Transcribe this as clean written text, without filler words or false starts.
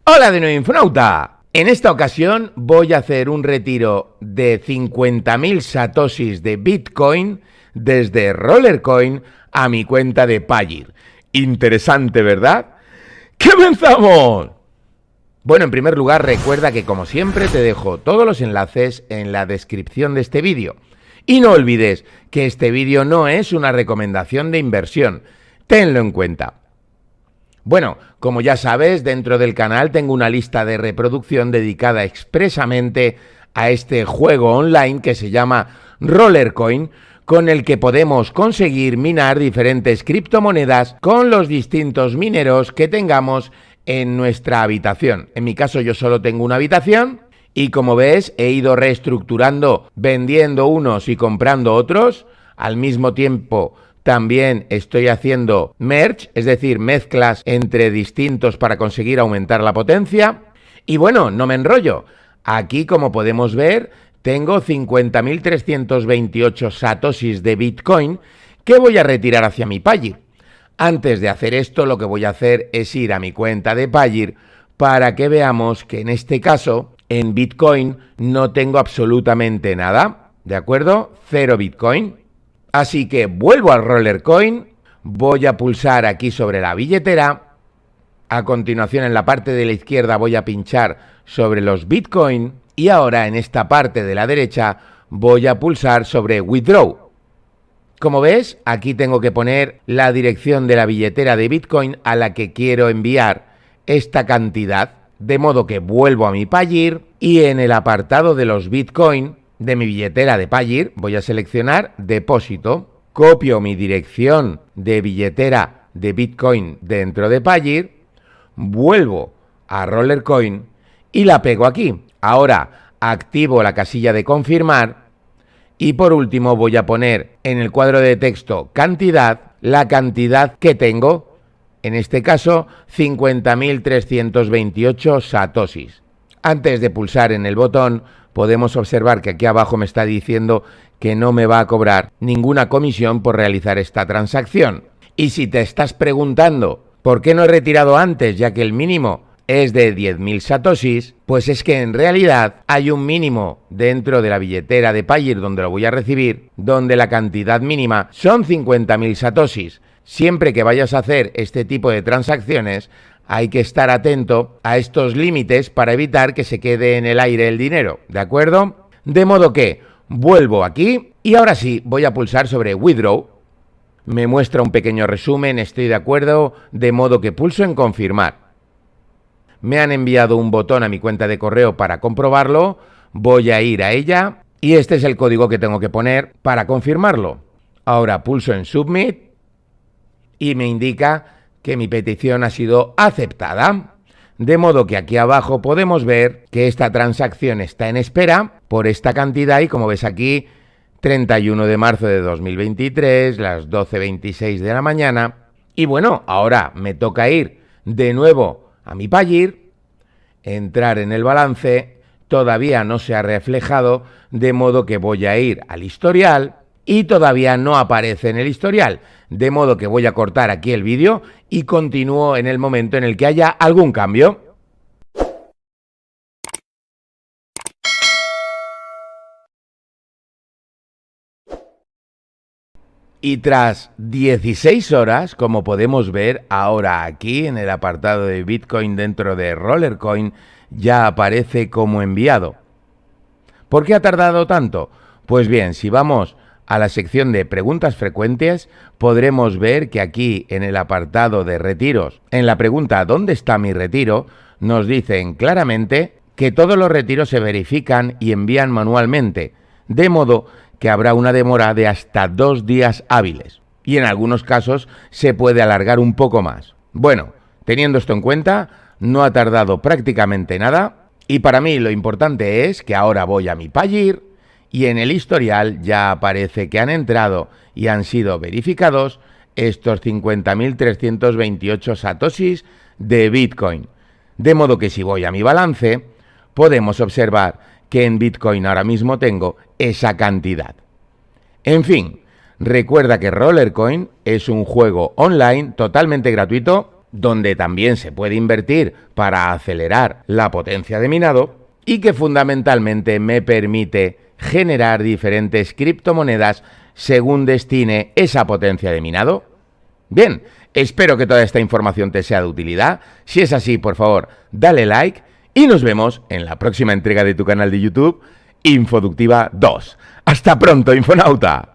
Hola de nuevo, Infonauta. En esta ocasión voy a hacer un retiro de 50.000 satoshis de Bitcoin desde Rollercoin a mi cuenta de Payeer. Interesante, ¿verdad? ¡Comenzamos! Bueno, en primer lugar, recuerda que como siempre te dejo todos los enlaces en la descripción de este vídeo. Y no olvides que este vídeo no es una recomendación de inversión. Tenlo en cuenta. Bueno, como ya sabes, dentro del canal tengo una lista de reproducción dedicada expresamente a este juego online que se llama Rollercoin, con el que podemos conseguir minar diferentes criptomonedas con los distintos mineros que tengamos en nuestra habitación. En mi caso yo solo tengo una habitación y como ves he ido reestructurando, vendiendo unos y comprando otros. Al mismo tiempo también estoy haciendo merge, es decir, mezclas entre distintos para conseguir aumentar la potencia. Y bueno, no me enrollo. Aquí, como podemos ver, tengo 50.328 satoshis de Bitcoin que voy a retirar hacia mi Payeer. Antes de hacer esto, lo que voy a hacer es ir a mi cuenta de Payeer para que veamos que en este caso, en Bitcoin, no tengo absolutamente nada, ¿de acuerdo? Cero Bitcoin. Así que vuelvo al Rollercoin, voy a pulsar aquí sobre la billetera, a continuación en la parte de la izquierda voy a pinchar sobre los Bitcoin y ahora en esta parte de la derecha voy a pulsar sobre Withdraw. Como ves, aquí tengo que poner la dirección de la billetera de Bitcoin a la que quiero enviar esta cantidad, de modo que vuelvo a mi Payeer y en el apartado de los Bitcoin de mi billetera de Payeer voy a seleccionar depósito, copio mi dirección de billetera de Bitcoin dentro de Payeer, vuelvo a Rollercoin y la pego aquí. Ahora activo la casilla de confirmar y por último voy a poner en el cuadro de texto cantidad, la cantidad que tengo, en este caso 50.328 satoshis. Antes de pulsar en el botón podemos observar que aquí abajo me está diciendo que no me va a cobrar ninguna comisión por realizar esta transacción. Y si te estás preguntando por qué no he retirado antes, ya que el mínimo es de 10.000 satoshis, pues es que en realidad hay un mínimo dentro de la billetera de Payeer donde lo voy a recibir, donde la cantidad mínima son 50.000 satoshis. Siempre que vayas a hacer este tipo de transacciones, hay que estar atento a estos límites para evitar que se quede en el aire el dinero, ¿de acuerdo? De modo que vuelvo aquí y ahora sí voy a pulsar sobre Withdraw. Me muestra un pequeño resumen, estoy de acuerdo, de modo que pulso en confirmar. Me han enviado un botón a mi cuenta de correo para comprobarlo, voy a ir a ella y este es el código que tengo que poner para confirmarlo. Ahora pulso en Submit y me indica que mi petición ha sido aceptada, de modo que aquí abajo podemos ver que esta transacción está en espera por esta cantidad y como ves aquí, 31 de marzo de 2023, las 12:26 de la mañana. Y bueno, ahora me toca ir de nuevo a mi Payeer, entrar en el balance, todavía no se ha reflejado, de modo que voy a ir al historial y todavía no aparece en el historial, de modo que voy a cortar aquí el vídeo y continúo en el momento en el que haya algún cambio. Y tras 16 horas, como podemos ver ahora aquí en el apartado de Bitcoin dentro de Rollercoin, ya aparece como enviado. ¿Por qué ha tardado tanto? Pues bien, si vamos a la sección de preguntas frecuentes, podremos ver que aquí en el apartado de retiros, en la pregunta ¿dónde está mi retiro?, nos dicen claramente que todos los retiros se verifican y envían manualmente, de modo que habrá una demora de hasta 2 días hábiles y en algunos casos se puede alargar un poco más. Bueno, teniendo esto en cuenta, no ha tardado prácticamente nada y para mí lo importante es que ahora voy a mi Payeer y en el historial ya aparece que han entrado y han sido verificados estos 50.328 satoshis de Bitcoin. De modo que si voy a mi balance, podemos observar que en Bitcoin ahora mismo tengo esa cantidad. En fin, recuerda que Rollercoin es un juego online totalmente gratuito donde también se puede invertir para acelerar la potencia de minado y que fundamentalmente me permite generar diferentes criptomonedas según destine esa potencia de minado. Bien, espero que toda esta información te sea de utilidad. Si es así, por favor, dale like y nos vemos en la próxima entrega de tu canal de YouTube, Infoductiva 2. ¡Hasta pronto, Infonauta!